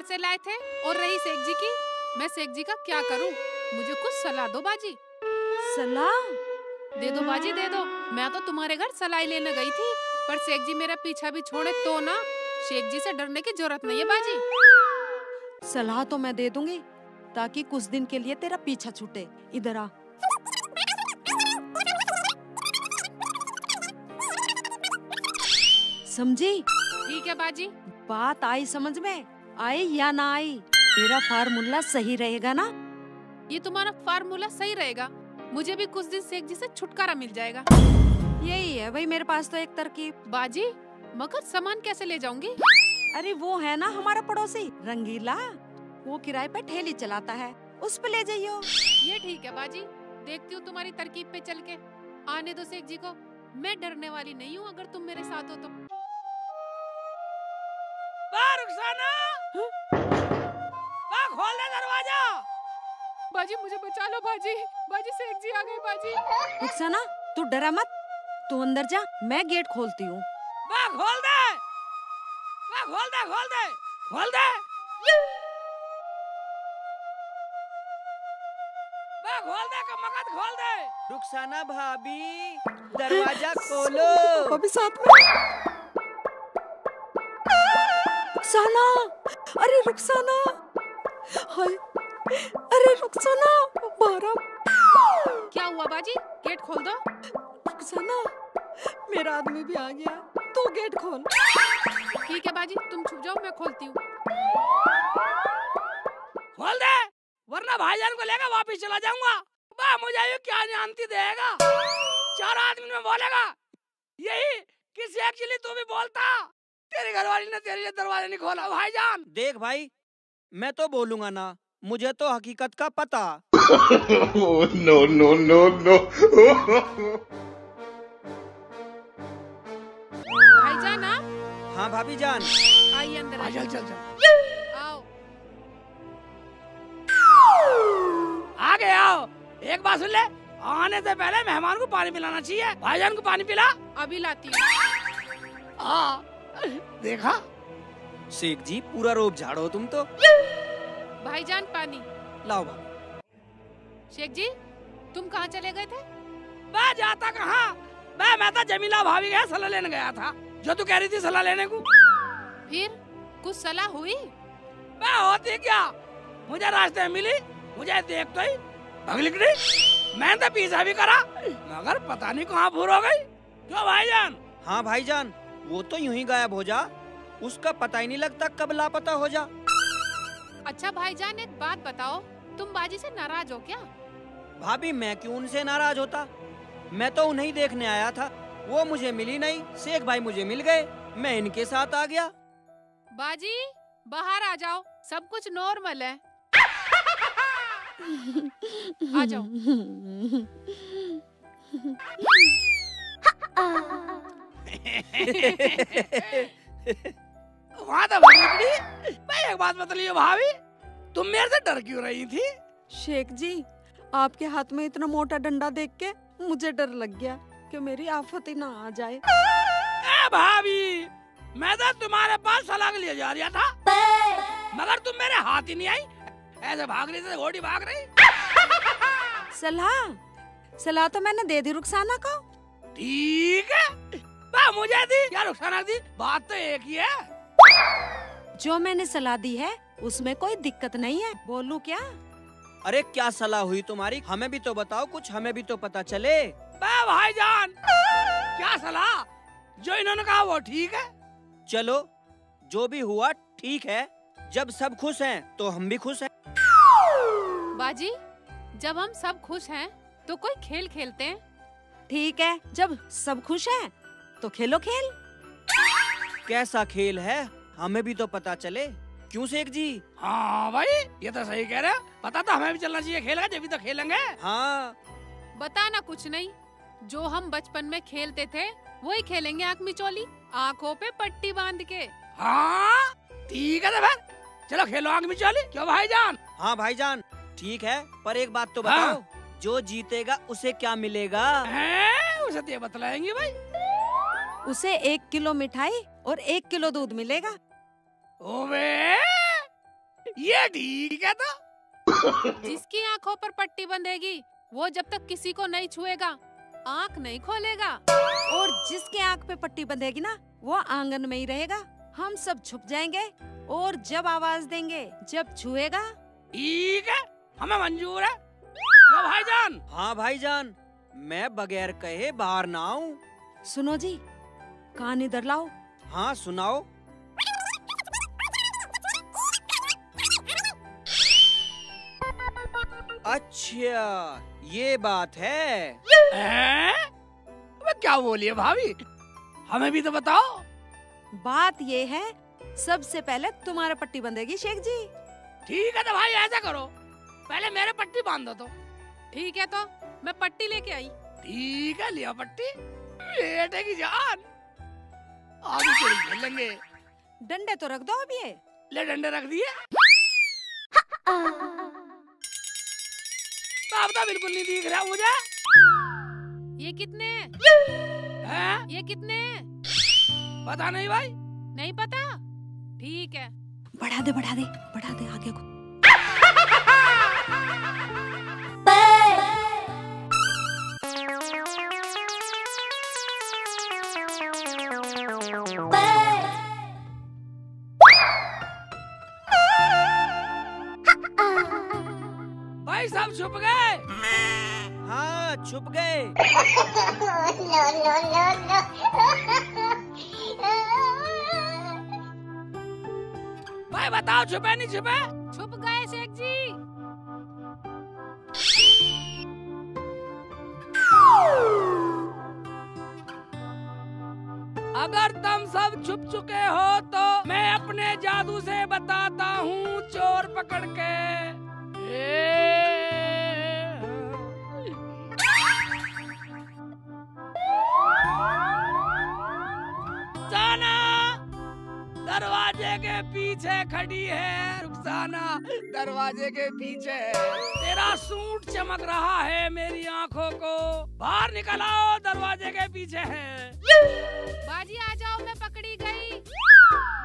से लाए थे। और रही शेख जी की, मैं शेख जी का क्या करूं? मुझे कुछ सलाह दो बाजी। सलाह दे दो बाजी, दे दो। मैं तो तुम्हारे घर सलाई लेने गई थी, पर शेख जी मेरा पीछा भी छोड़े तो ना। शेख जी से डरने की जरूरत नहीं है बाजी। सलाह तो मैं दे दूंगी, ताकि कुछ दिन के लिए तेरा पीछा छूटे। इधर आ। समझी? ठीक है बाजी। बात आई समझ में? आई या ना आई? तेरा फार्मूला सही रहेगा ना? ये तुम्हारा फार्मूला सही रहेगा। मुझे भी कुछ दिन शेख जी से छुटकारा मिल जाएगा। यही है भाई मेरे पास तो एक तरकीब। बाजी, मगर सामान कैसे ले जाऊंगी? अरे वो है ना हमारा पड़ोसी रंगीला, वो किराए पे ठेली चलाता है, उस पे ले जाइयो। ये ठीक है बाजी, देखती हूँ तुम्हारी तरकीब पे चल के। आने दो शेख जी को, मैं डरने वाली नहीं हूँ अगर तुम मेरे साथ हो तो। रुखसाना, खोल दे दरवाजा। बाजी मुझे बचा लो बाजी, बाजी शेख जी आ गए बाजी। रुखसाना तू डरा मत, तू अंदर जा, मैं गेट खोलती हूँ। खोल दे, खोल दे, खोल दे, खोल दे, खोल दे, कमकत खोल दे। रुखसाना भाभी, दरवाजा खोलो। अभी साथ में। रुखसाना, अरे रुखसाना, हाय, अरे रुखसाना, बारा। क्या हुआ बाजी? गेट खोल दो। रुखसाना, मेरा आदमी भी आ गया, तू गेट खोल। ठीक है बाजी, तुम छुप जाओ, मैं खोलती हूँ। खोल दे, वरना भाईजान को लेकर वापस चला जाऊंगा। मुझे ये क्या जानती देगा, 4 आदमी में बोलेगा यही किसी एक्चुअली तू भी बोलता। तेरी घरवाली ने तेरे लिए दरवाजा नहीं खोला भाईजान। देख भाई, मैं तो बोलूंगा ना, मुझे तो हकीकत का पता। No no no no. भाईजान आप? हाँ भाभी जान, आइए अंदर आइए। चल चल चल, आओ। आगे आओ। एक बात सुन ले, आने से पहले मेहमान को पानी पिलाना चाहिए। भाईजान को पानी पिला। अभी लाती हूँ। देखा शेख जी, पूरा रोब झाड़ो तुम तो। भाईजान पानी लाओ भाभी। शेख जी, तुम कहाँ चले गए थे? मैं जाता कहाँ, मैं तो जमीला भाभी गया सलाह लेने गया था, जो तू कह रही थी सलाह लेने को। फिर कुछ सलाह हुई? मैं होती क्या, मुझे रास्ते में मिली, मुझे देख तो ही भगली गई। मैंने तो पीछा भी करा, मगर पता नहीं कहाँ भूल हो गई। क्यों भाईजान? हाँ भाईजान, वो तो यूं ही गायब हो जा, उसका पता ही नहीं लगता कब लापता हो जा। अच्छा भाईजान, एक बात बताओ, तुम बाजी से नाराज हो क्या? भाभी मैं क्यों उनसे नाराज होता, मैं तो उन्हें देखने आया था, वो मुझे मिली नहीं, शेख भाई मुझे मिल गए, मैं इनके साथ आ गया। बाजी बाहर आ जाओ, सब कुछ नॉर्मल है। आ जाओ। वहाँ तो मैं एक बात बतलियो भाभी, तुम मेरे से डर क्यों रही थी? शेख जी, आपके हाथ में इतना मोटा डंडा देख के मुझे डर लग गया कि मेरी आफत ही ना आ जाए। ए भाभी, मैं तो तुम्हारे पास सलाह के लिए जा रहा था, मगर तुम मेरे हाथ ही नहीं आई, ऐसे भाग रही थी, घोड़ी भाग रही। सलाह तो मैंने दे दी रुखसाना को। ठीक है, मुझे दी या रुखसाना दी, बात तो एक ही है। जो मैंने सलाह दी है उसमें कोई दिक्कत नहीं है, बोलूं क्या? अरे क्या सलाह हुई तुम्हारी, हमें भी तो बताओ कुछ, हमें भी तो पता चले। भाईजान, क्या सलाह, जो इन्होंने कहा वो ठीक है। चलो जो भी हुआ ठीक है, जब सब खुश हैं तो हम भी खुश हैं। बाजी, जब हम सब खुश हैं तो कोई खेल खेलते हैं। ठीक है, जब सब खुश हैं तो खेलो खेल। कैसा खेल है, हमें भी तो पता चले। क्यों शेख जी? हाँ भाई, ये तो सही कह रहे हो, पता तो हमें भी चलना चाहिए, खेलेगा जब भी तो खेलेंगे। हाँ बताना कुछ नहीं, जो हम बचपन में खेलते थे वही खेलेंगे, आँख मिचौली, आँखों पे पट्टी बांध के। हाँ ठीक है तो फिर चलो खेलो आँख मिचौली। क्यों भाईजान? हाँ भाईजान ठीक है, पर एक बात तो बताओ, जो जीतेगा उसे क्या मिलेगा? उसे तो बतलाएंगे भाई। उसे 1 किलो मिठाई और 1 किलो दूध मिलेगा। ओबे, ये ठीक है। तो जिसकी आंखों पर पट्टी बंधेगी वो जब तक किसी को नहीं छुएगा आंख नहीं खोलेगा। और जिसके आंख पे पट्टी बंधेगी ना वो आंगन में ही रहेगा। हम सब छुप जाएंगे और जब आवाज देंगे जब छुएगा। ठीक है, हमें मंजूर है। क्या भाईजान? हाँ भाईजान, मैं बगैर कहे बाहर ना आऊं। सुनो जी, कान इधर लाओ। हाँ सुनाओ। अच्छा ये बात है। अबे क्या बोली है भाभी? हमें भी तो बताओ। बात ये है, सबसे पहले तुम्हारे पट्टी बंधेगी शेख जी। ठीक है तो भाई ऐसा करो, पहले मेरे पट्टी बांध दो। तो ठीक है, तो मैं पट्टी लेके आई। ठीक है, लिया पट्टी। बेटे की जान, आगे चल खेलेंगे। डंडे तो रख दो अब। ये ले डंडे रख दिए। अब तो बिल्कुल नहीं दिख रहा मुझे। ये कितने हैं? ये कितने? पता नहीं भाई। नहीं पता? ठीक है। बढ़ा दे बढ़ा दे बढ़ा दे आगे को। भाई सब छुप गए। हाँ छुप गए। भाई बताओ छुपे नहीं छुपे? छुप गए शेख जी। अगर तुम सब छुप चुके हो तो मैं अपने जादू से बताता हूँ चोर पकड़ के। रुखसाना दरवाजे के पीछे खड़ी है। रुखसाना दरवाजे के पीछे। तेरा सूट चमक रहा है मेरी आंखों को। बाहर निकल आओ, दरवाजे के पीछे है। बाजी आ जाओ, मैं पकड़ी गई।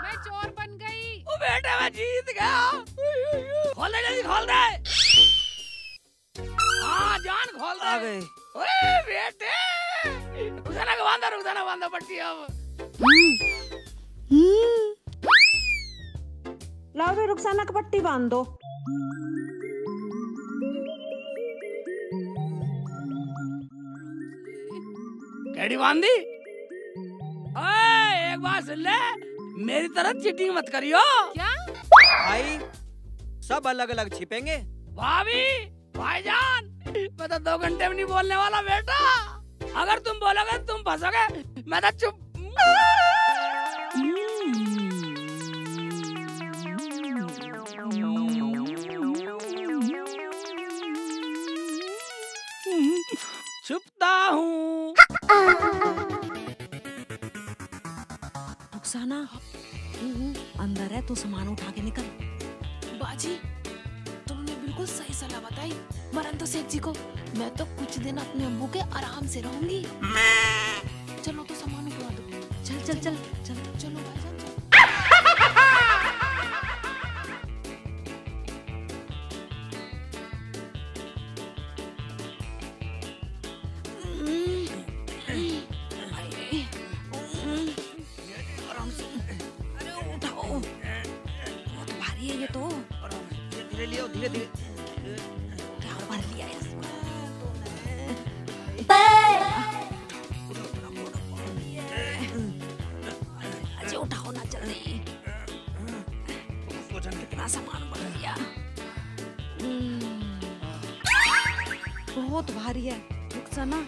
मैं चोर बन गई। ओ बेटे मैं जीत गया। खोल दे जल्दी, खोल दे। हाँ जान खोल दे। आ गए। ओए बेटे, रुखसाना बांधो पट्टी अब। लाओ भी रुखसाना की पट्टी बांध दो। कैडी बांधी? ओए एक बात सुन ले, मेरी तरह चीटिंग मत करियो। क्या? भाई सब अलग अलग छिपेंगे। भाभी, भाईजान, मैं तो 2 घंटे में नहीं बोलने वाला बेटा। अगर तुम बोलोगे तुम फंसोगे, मैं तो चुप। छुपता हूँ। रुखसाना अंदर है, तू सामान उठा के निकल। बाजी तुमने बिल्कुल सही सलाह बताई। मरन तो शेख जी को। मैं तो कुछ दिन अपने अम्मू के आराम से रहूंगी। चलो तो सामान उठवा दो। चल चल चल चल। चलो भाईजान चलो। अरे उठाओ, बहुत भारी है ये तो। धीरे लियो, धीरे धीरे। क्या भर लिया है इसमें? अरे उठाओ ना जल्दी। कितना सामान भर लिया। बहुत भारी है रुखसाना,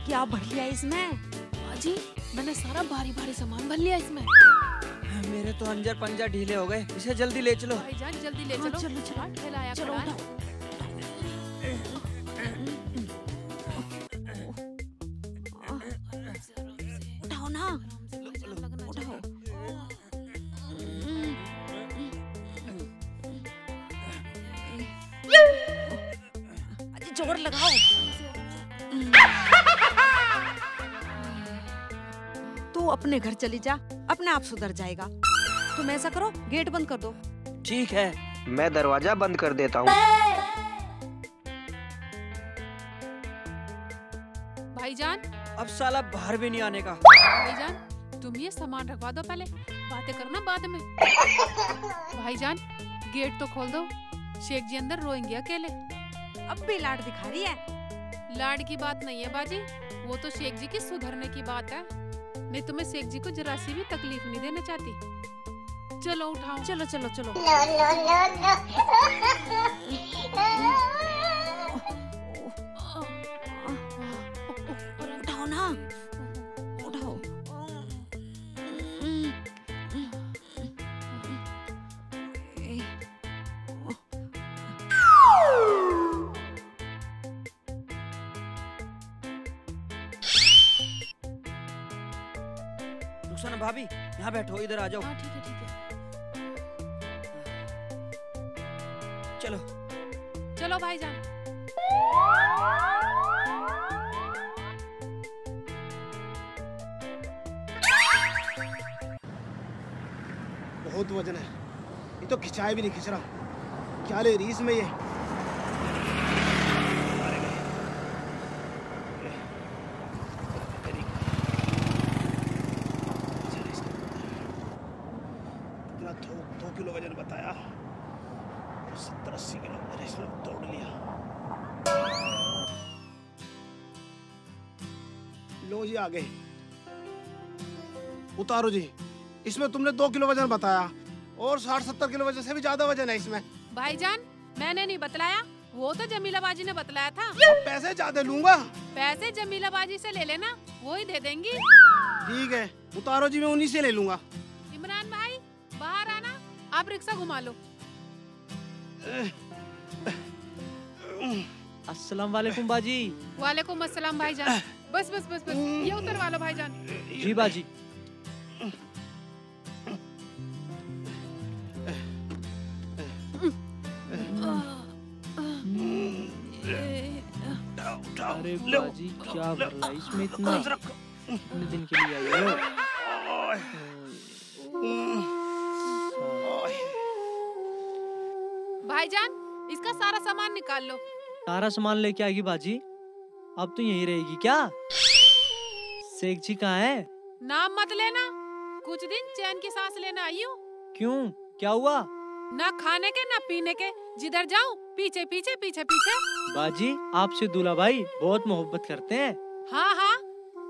क्या भर लिया इसमें? बाजी मैंने सारा भारी भारी सामान भर लिया इसमें। मेरे तो अंजर पंजर ढीले हो गए। इसे जल्दी ले चलो। भाईजान जल्दी ले हाँ, चलो। चलो, चलो। हाँ, ठेलाया चलो खड़ा है। उठाओ ना, लगना उठाओ। अरे जोर लगाओ। तू अपने घर चली जा, अपने आप सुधर जाएगा। तुम ऐसा करो, गेट बंद कर दो। ठीक है। मैं दरवाजा बंद कर देता हूँ। भाईजान, अब साला बाहर भी नहीं आने का। भाईजान, तुम ये सामान रखवा दो, पहले बातें करो ना बाद में। भाईजान, गेट तो खोल दो, शेख जी अंदर रोएंगे अकेले। अब भी लाड दिखा रही है। लाड की बात नहीं है बाजी, वो तो शेख जी की सुधरने की बात है। नहीं तो मैं शेख जी को जरा सी भी तकलीफ नहीं देना चाहती। चलो उठाओ। चलो चलो चलो। उठाओ ना, उठाओ। रुखसाना भाभी, यहाँ बैठो, इधर आ जाओ। हाँ ठीक है ठीक है। चलो चलो भाईजान। बहुत वजन है, ये तो खिंचाए भी नहीं खिंच रहा। क्या ले रही इसमें ये? इतना 2 किलो वजन बताया, 70-80 किलो वजन इसने तोड़ लिया। लो जी, आ गए। उतारो जी। इसमें तुमने 2 किलो वजन बताया और 60-70 किलो वजन से भी ज्यादा वजन है इसमें। भाईजान, मैंने नहीं बतलाया, वो तो जमीला बाजी ने बतलाया था। अब पैसे ज्यादा लूंगा। पैसे जमीला बाजी से ले लेना, वो ही दे देंगी। ठीक है, उतारो जी, मैं उन्हीं से ले लूंगा। इमरान भाई, बाहर आना, आप रिक्शा घुमा लो। अस्सलाम वालेकुम बाजी। वालेकुम अस्सलाम भाईजान। बस बस बस बस, ये उतरवा लो भाईजान। जी बाजी। अरे बाजी, क्या कर रहा है इसमें इतना? कितने दिन के लिए आई हो? भाईजान, इसका सारा सामान निकाल लो। सारा सामान लेके आएगी बाजी? अब तो यहीं रहेगी क्या? शेख जी कहाँ है? नाम मत लेना, कुछ दिन चैन की सांस लेना आई हूँ। क्यों, क्या हुआ? ना खाने के ना पीने के, जिधर जाऊँ पीछे पीछे पीछे पीछे। बाजी, आपसे दूल्हा भाई बहुत मोहब्बत करते हैं। हाँ हाँ,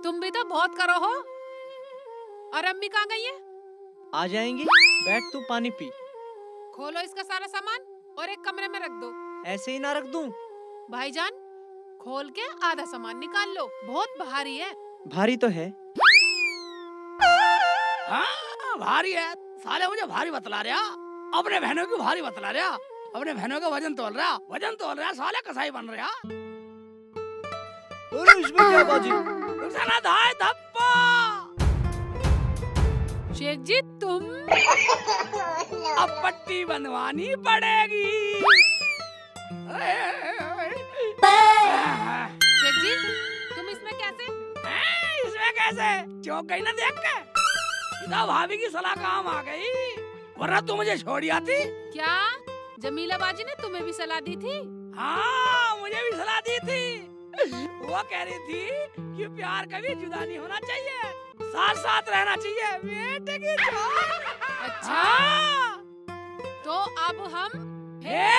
तुम भी तो बहुत करो हो। और अम्मी कहाँ गई है? आ जाएंगी, बैठ तू पानी पी। खोलो इसका सारा सामान और एक कमरे में रख दो। ऐसे ही ना रख दूं? भाईजान, खोल के आधा सामान निकाल लो, बहुत भारी है। भारी तो है। हाँ भारी है, साले मुझे भारी बतला रहा। अपने बहनों की भारी बतला रहा, अपने बहनों का वजन तोल रहा, साले कसाई बन रहा। अरे इसमें क्या बाजी? रुखसाना धाय धप्पा। शेख जी तुम अब पट्टी बंधवानी पड़ेगी। शेख जी, तुम इसमें कैसे? इसमें कैसे? चौंक गई ना देख के? इधर भाभी की सलाह काम आ गई, वरना तू मुझे छोड़ आती। क्या जमीला बाजी ने तुम्हें भी सलाह दी थी? हाँ, मुझे भी सलाह दी थी। वो कह रही थी कि प्यार कभी जुदा नहीं होना चाहिए, साथ साथ रहना चाहिए। बेटे की जान। अच्छा, हाँ। तो अब हम हे